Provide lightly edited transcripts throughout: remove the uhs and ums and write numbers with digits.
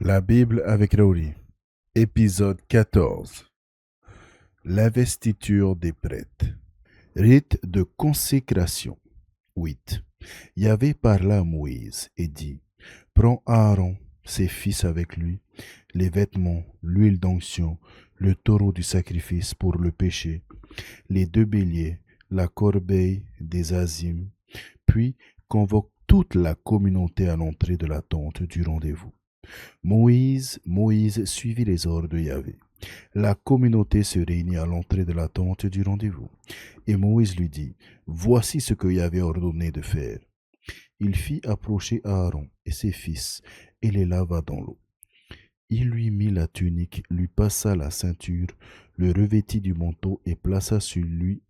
La Bible avec Raouli, épisode 14. L'investiture des prêtres. Rite de consécration. 8. Yahvé parla à Moïse et dit, prends Aaron, ses fils avec lui, les vêtements, l'huile d'onction, le taureau du sacrifice pour le péché, les 2 béliers, la corbeille des azimes, puis convoque toute la communauté à l'entrée de la tente du rendez-vous. Moïse suivit les ordres de Yahvé. La communauté se réunit à l'entrée de la tente du rendez-vous. Et Moïse lui dit, voici ce que Yahvé a ordonné de faire. Il fit approcher Aaron et ses fils et les lava dans l'eau. Il lui mit la tunique, lui passa la ceinture, le revêtit du manteau et plaça sur lui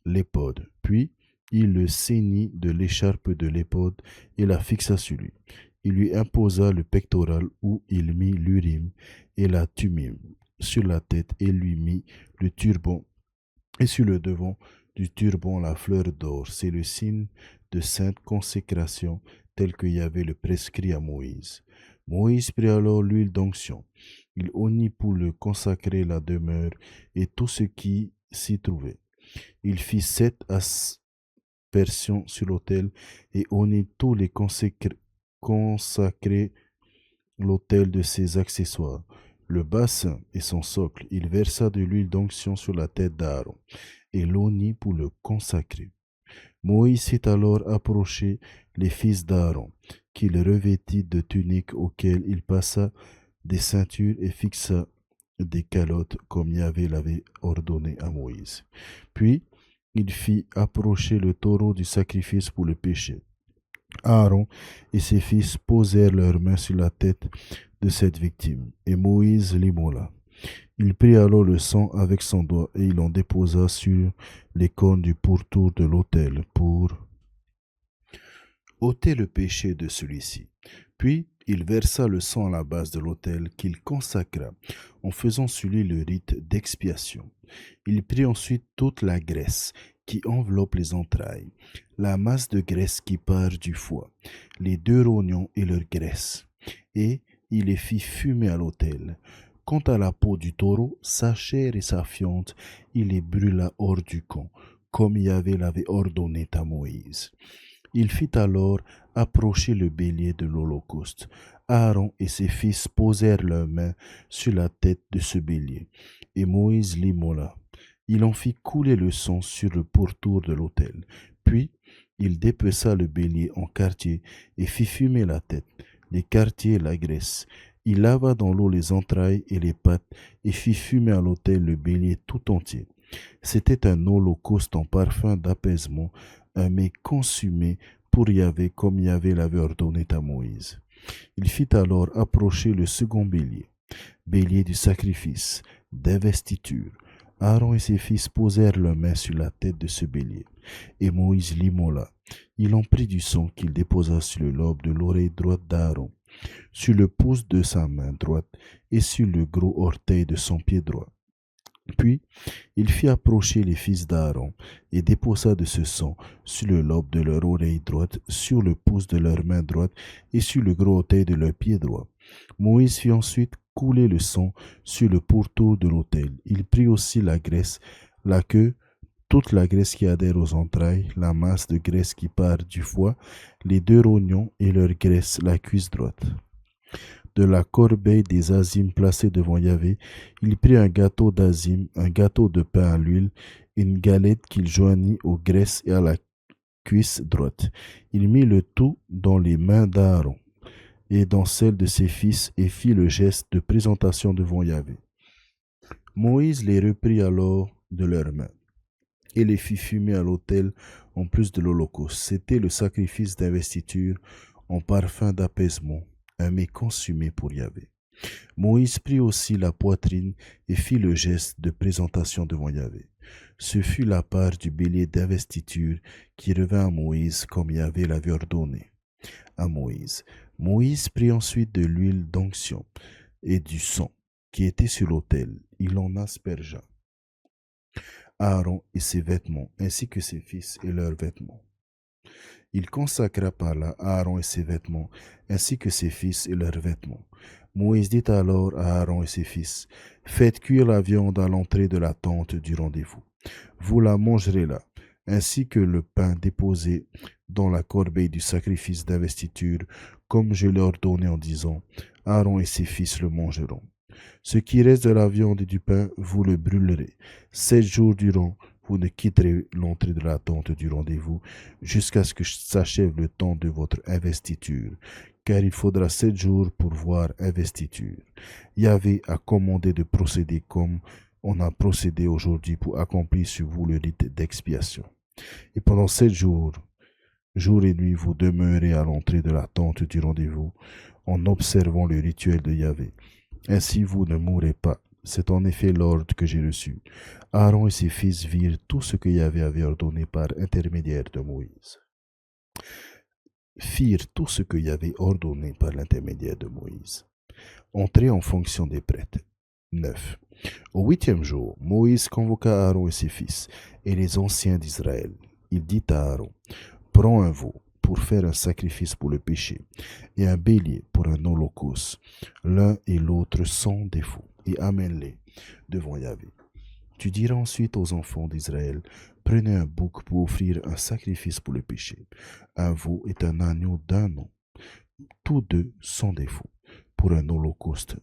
l'éphod. Puis il le ceignit de l'écharpe de l'éphod et la fixa sur lui. Il lui imposa le pectoral où il mit l'urim et la thummim sur la tête et lui mit le turban et sur le devant du turban la fleur d'or. C'est le signe de sainte consécration tel que Yahvé le prescrit à Moïse. Moïse prit alors l'huile d'onction. Il oignit pour le consacrer la demeure et tout ce qui s'y trouvait. Il fit 7 aspersions sur l'autel et oignit tous les consacrer l'autel de ses accessoires, le bassin et son socle. Il versa de l'huile d'onction sur la tête d'Aaron et l'oignit pour le consacrer. Moïse fit alors approcher les fils d'Aaron, qu'il revêtit de tuniques auxquelles il passa des ceintures et fixa des calottes comme Yahvé l'avait ordonné à Moïse. Puis il fit approcher le taureau du sacrifice pour le péché. Aaron et ses fils posèrent leurs mains sur la tête de cette victime, et Moïse l'immola. Il prit alors le sang avec son doigt et il en déposa sur les cornes du pourtour de l'autel pour ôter le péché de celui-ci. Puis il versa le sang à la base de l'autel qu'il consacra en faisant sur lui le rite d'expiation. Il prit ensuite toute la graisse qui enveloppe les entrailles, la masse de graisse qui part du foie, les 2 rognons et leur graisse, et il les fit fumer à l'autel. Quant à la peau du taureau, sa chair et sa fiente, il les brûla hors du camp, comme Yahvé l'avait ordonné à Moïse. Il fit alors approcher le bélier de l'Holocauste. Aaron et ses fils posèrent leurs mains sur la tête de ce bélier, et Moïse l'immola. Il en fit couler le sang sur le pourtour de l'autel. Puis il dépeça le bélier en quartiers et fit fumer la tête, les quartiers et la graisse. Il lava dans l'eau les entrailles et les pattes et fit fumer à l'autel le bélier tout entier. C'était un holocauste en parfum d'apaisement, un mets consumé pour Yahvé comme Yahvé l'avait ordonné à Moïse. Il fit alors approcher le second bélier, bélier du sacrifice, d'investiture. Aaron et ses fils posèrent leurs mains sur la tête de ce bélier, et Moïse l'immola. Il en prit du sang qu'il déposa sur le lobe de l'oreille droite d'Aaron, sur le pouce de sa main droite et sur le gros orteil de son pied droit. Puis il fit approcher les fils d'Aaron et déposa de ce sang sur le lobe de leur oreille droite, sur le pouce de leur main droite et sur le gros orteil de leur pied droit. Moïse fit ensuite couler le sang sur le pourtour de l'autel. Il prit aussi la graisse, la queue, toute la graisse qui adhère aux entrailles, la masse de graisse qui part du foie, les 2 rognons et leur graisse, la cuisse droite. De la corbeille des azimes placée devant Yahvé, il prit un gâteau d'azim, un gâteau de pain à l'huile, une galette qu'il joignit aux graisses et à la cuisse droite. Il mit le tout dans les mains d'Aaron et dans celles de ses fils et fit le geste de présentation devant Yahvé. Moïse les reprit alors de leurs mains et les fit fumer à l'autel en plus de l'holocauste. C'était le sacrifice d'investiture en parfum d'apaisement, un mets consumé pour Yahvé. Moïse prit aussi la poitrine et fit le geste de présentation devant Yahvé. Ce fut la part du bélier d'investiture qui revint à Moïse comme Yahvé l'avait ordonné à Moïse. Moïse prit ensuite de l'huile d'onction et du sang qui était sur l'autel. Il en aspergea Aaron et ses vêtements, ainsi que ses fils et leurs vêtements. Il consacra par là Aaron et ses vêtements, ainsi que ses fils et leurs vêtements. Moïse dit alors à Aaron et ses fils, faites cuire la viande à l'entrée de la tente du rendez-vous. Vous la mangerez là, ainsi que le pain déposé dans la corbeille du sacrifice d'investiture, comme je l'ai ordonné en disant, Aaron et ses fils le mangeront. Ce qui reste de la viande et du pain, vous le brûlerez. 7 jours durant, vous ne quitterez l'entrée de la tente du rendez-vous jusqu'à ce que s'achève le temps de votre investiture, car il faudra 7 jours pour voir investiture. Yahvé a commandé de procéder comme on a procédé aujourd'hui pour accomplir sur vous le rite d'expiation. Et pendant 7 jours, jour et nuit, vous demeurez à l'entrée de la tente du rendez-vous en observant le rituel de Yahvé. Ainsi vous ne mourrez pas. C'est en effet l'ordre que j'ai reçu. Aaron et ses fils virent tout ce que Yahvé avait ordonné par intermédiaire de Moïse. Firent tout ce que Yahvé ordonné par l'intermédiaire de Moïse. Entrée en fonction des prêtres. 9. Au 8e jour, Moïse convoqua Aaron et ses fils et les anciens d'Israël. Il dit à Aaron, prends un veau pour faire un sacrifice pour le péché, et un bélier pour un holocauste, l'un et l'autre sans défaut, et amène-les devant Yahvé. Tu diras ensuite aux enfants d'Israël, prenez un bouc pour offrir un sacrifice pour le péché, un veau et un agneau d'un an, tous deux sans défaut, pour un holocauste,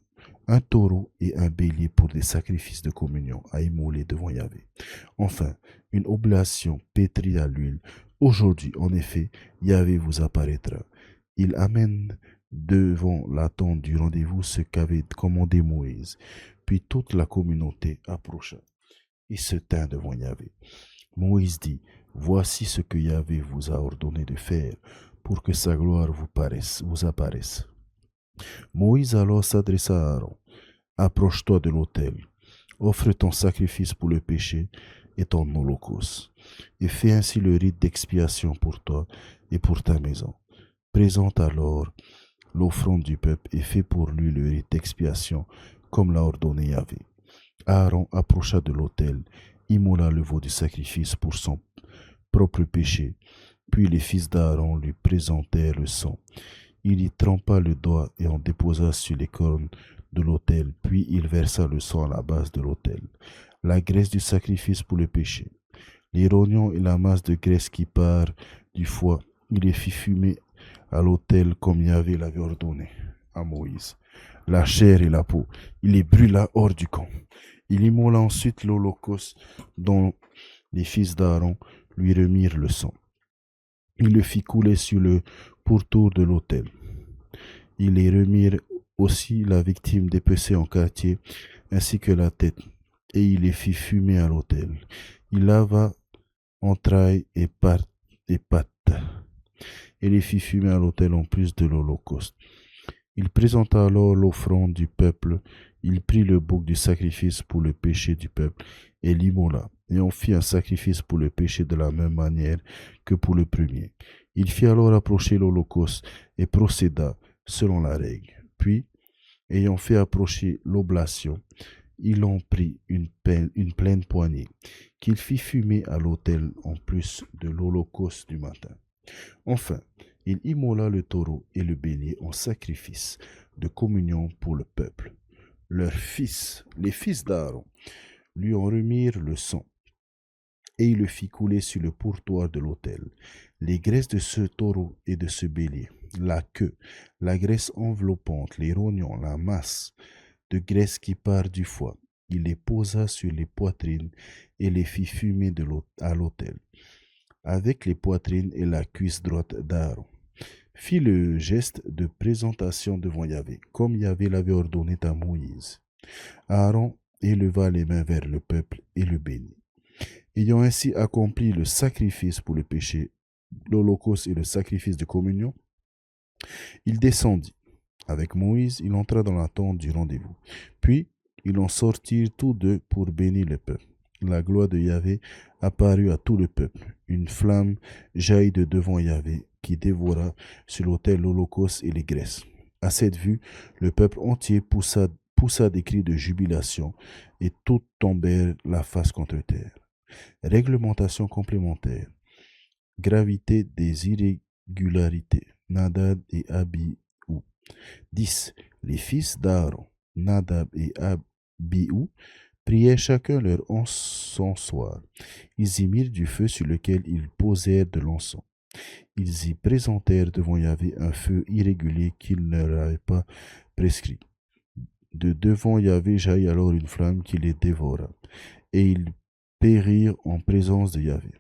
un taureau et un bélier pour des sacrifices de communion à immoler devant Yahvé. Enfin, une oblation pétrie à l'huile. Aujourd'hui, en effet, Yahvé vous apparaîtra. Il amène devant la tente du rendez-vous ce qu'avait commandé Moïse. Puis toute la communauté approcha et se tint devant Yahvé. Moïse dit, voici ce que Yahvé vous a ordonné de faire pour que sa gloire vous apparaisse. Moïse alors s'adressa à Aaron. Approche-toi de l'autel, offre ton sacrifice pour le péché et ton holocauste, et fais ainsi le rite d'expiation pour toi et pour ta maison. Présente alors l'offrande du peuple et fais pour lui le rite d'expiation comme l'a ordonné Yahvé. Aaron approcha de l'autel, immola le veau du sacrifice pour son propre péché, puis les fils d'Aaron lui présentèrent le sang. Il y trempa le doigt et en déposa sur les cornes de l'autel, puis il versa le sang à la base de l'autel, la graisse du sacrifice pour le péché, les rognons et la masse de graisse qui part du foie, il les fit fumer à l'autel comme Yahvé l'avait ordonné à Moïse. La chair et la peau, il les brûla hors du camp. Il immola ensuite l'holocauste dont les fils d'Aaron lui remirent le sang. Il le fit couler sur le pourtour de l'autel. Ils les remirent aussi la victime dépecée en quartier, ainsi que la tête, et il les fit fumer à l'autel. Il lava entrailles et pattes, et les fit fumer à l'autel en plus de l'holocauste. Il présenta alors l'offrande du peuple, il prit le bouc du sacrifice pour le péché du peuple, et l'immola, et on fit un sacrifice pour le péché de la même manière que pour le premier. Il fit alors approcher l'holocauste, et procéda selon la règle. Puis, ayant fait approcher l'oblation, il en prit une pleine poignée, qu'il fit fumer à l'autel en plus de l'holocauste du matin. Enfin, il immola le taureau et le bélier en sacrifice de communion pour le peuple. Leurs fils, les fils d'Aaron, lui en remirent le sang, et il le fit couler sur le pourtour de l'autel. Les graisses de ce taureau et de ce bélier, la queue, la graisse enveloppante, les rognons, la masse de graisse qui part du foie, il les posa sur les poitrines et les fit fumer à l'autel, avec les poitrines et la cuisse droite d'Aaron. Fit le geste de présentation devant Yahvé, comme Yahvé l'avait ordonné à Moïse. Aaron éleva les mains vers le peuple et le bénit. Ayant ainsi accompli le sacrifice pour le péché, l'holocauste et le sacrifice de communion, il descendit. Avec Moïse, il entra dans la tente du rendez-vous. Puis, ils en sortirent tous deux pour bénir le peuple. La gloire de Yahvé apparut à tout le peuple. Une flamme jaillit de devant Yahvé, qui dévora sur l'autel l'holocauste et les graisses. À cette vue, le peuple entier poussa des cris de jubilation, et tous tombèrent la face contre terre. Réglementation complémentaire. gravité des irrégularités. Nadab et Abihu. 10. Les fils d'Aaron, Nadab et Abihu, priaient chacun leur encensoir. Ils y mirent du feu sur lequel ils posèrent de l'encens. Ils y présentèrent devant Yahvé un feu irrégulier qu'ils ne leur avaient pas prescrit. De devant Yahvé jaillit alors une flamme qui les dévora, et ils périrent en présence de Yahvé.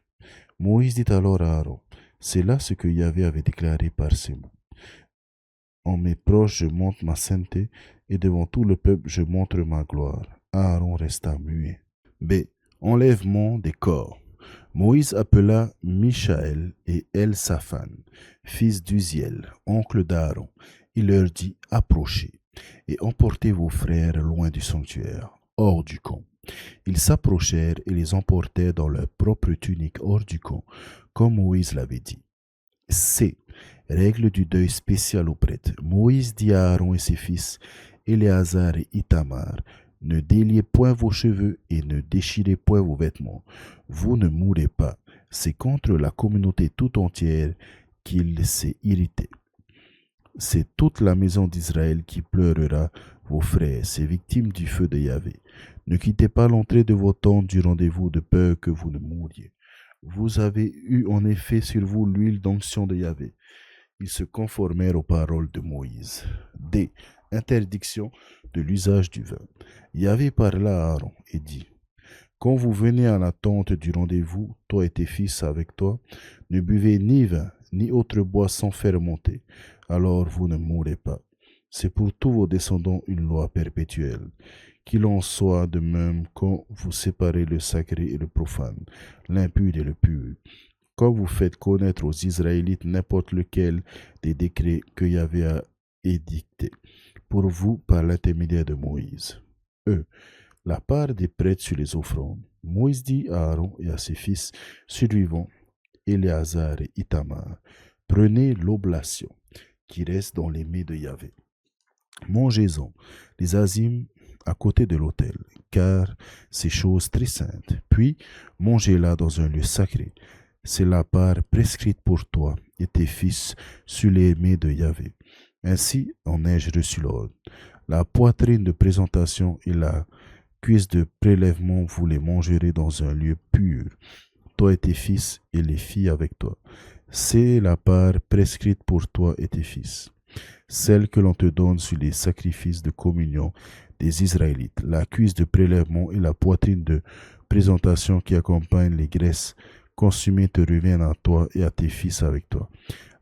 Moïse dit alors à Aaron, c'est là ce que Yahvé avait déclaré par ces mots. En mes proches, je montre ma sainteté, et devant tout le peuple, je montre ma gloire. Aaron resta muet. B. Enlèvement des corps. Moïse appela Michaël et El-Saphan, fils d'Uziel, oncle d'Aaron. Il leur dit, approchez, et emportez vos frères loin du sanctuaire, hors du camp. Ils s'approchèrent et les emportèrent dans leur propre tunique hors du camp, comme Moïse l'avait dit. C. Règle du deuil spécial aux prêtres. Moïse dit à Aaron et ses fils, Éléazar et Itamar, ne déliez point vos cheveux et ne déchirez point vos vêtements. Vous ne mourrez pas. C'est contre la communauté tout entière qu'il s'est irrité. C'est toute la maison d'Israël qui pleurera vos frères, ces victimes du feu de Yahvé. Ne quittez pas l'entrée de vos tentes du rendez-vous de peur que vous ne mouriez. Vous avez eu en effet sur vous l'huile d'onction de Yahvé. Ils se conformèrent aux paroles de Moïse. D. Interdiction de l'usage du vin. Yahvé parla à Aaron et dit, quand vous venez à la tente du rendez-vous, toi et tes fils avec toi, ne buvez ni vin, ni autre boisson fermentée, alors vous ne mourrez pas. C'est pour tous vos descendants une loi perpétuelle. Qu'il en soit de même quand vous séparez le sacré et le profane, l'impur et le pur. Quand vous faites connaître aux Israélites n'importe lequel des décrets que Yahvé a édictés pour vous par l'intermédiaire de Moïse. E. La part des prêtres sur les offrandes. Moïse dit à Aaron et à ses fils survivants, Éléazar et Itamar, prenez l'oblation qui reste dans les mains de Yahvé. Mangez-en les azimes à côté de l'autel, car c'est chose très sainte. Puis mangez-la dans un lieu sacré. C'est la part prescrite pour toi et tes fils sur les mains de Yahvé. Ainsi en ai-je reçu l'ordre. La poitrine de présentation et la cuisse de prélèvement, vous les mangerez dans un lieu pur, toi et tes fils et les filles avec toi. C'est la part prescrite pour toi et tes fils, celle que l'on te donne sur les sacrifices de communion des Israélites, la cuisse de prélèvement et la poitrine de présentation qui accompagnent les graisses consumées te reviennent à toi et à tes fils avec toi,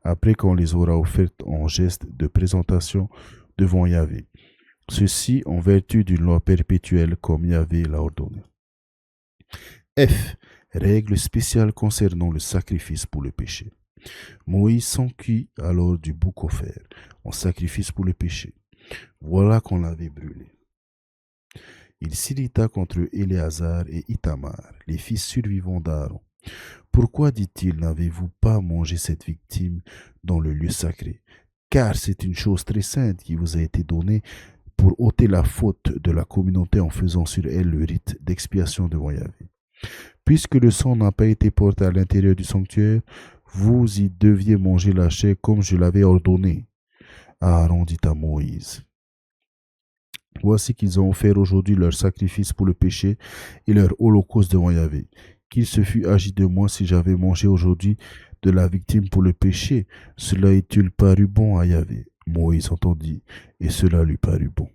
après qu'on les aura offertes en geste de présentation devant Yahvé. Ceci en vertu d'une loi perpétuelle comme Yahvé l'a ordonné. F. Règle spéciale concernant le sacrifice pour le péché. Moïse s'enquit alors du bouc offert en sacrifice pour le péché. Voilà qu'on l'avait brûlé. Il s'irrita contre Éléazar et Itamar, les fils survivants d'Aaron. Pourquoi, dit-il, n'avez-vous pas mangé cette victime dans le lieu sacré? Car c'est une chose très sainte qui vous a été donnée pour ôter la faute de la communauté en faisant sur elle le rite d'expiation devant Yahvé. Puisque le sang n'a pas été porté à l'intérieur du sanctuaire, vous y deviez manger la chair comme je l'avais ordonné. Aaron dit à Moïse, voici qu'ils ont offert aujourd'hui leur sacrifice pour le péché et leur holocauste devant Yahvé. Qu'il se fût agi de moi si j'avais mangé aujourd'hui de la victime pour le péché, cela est-il paru bon à Yahvé? Moïse entendit, et cela lui parut bon.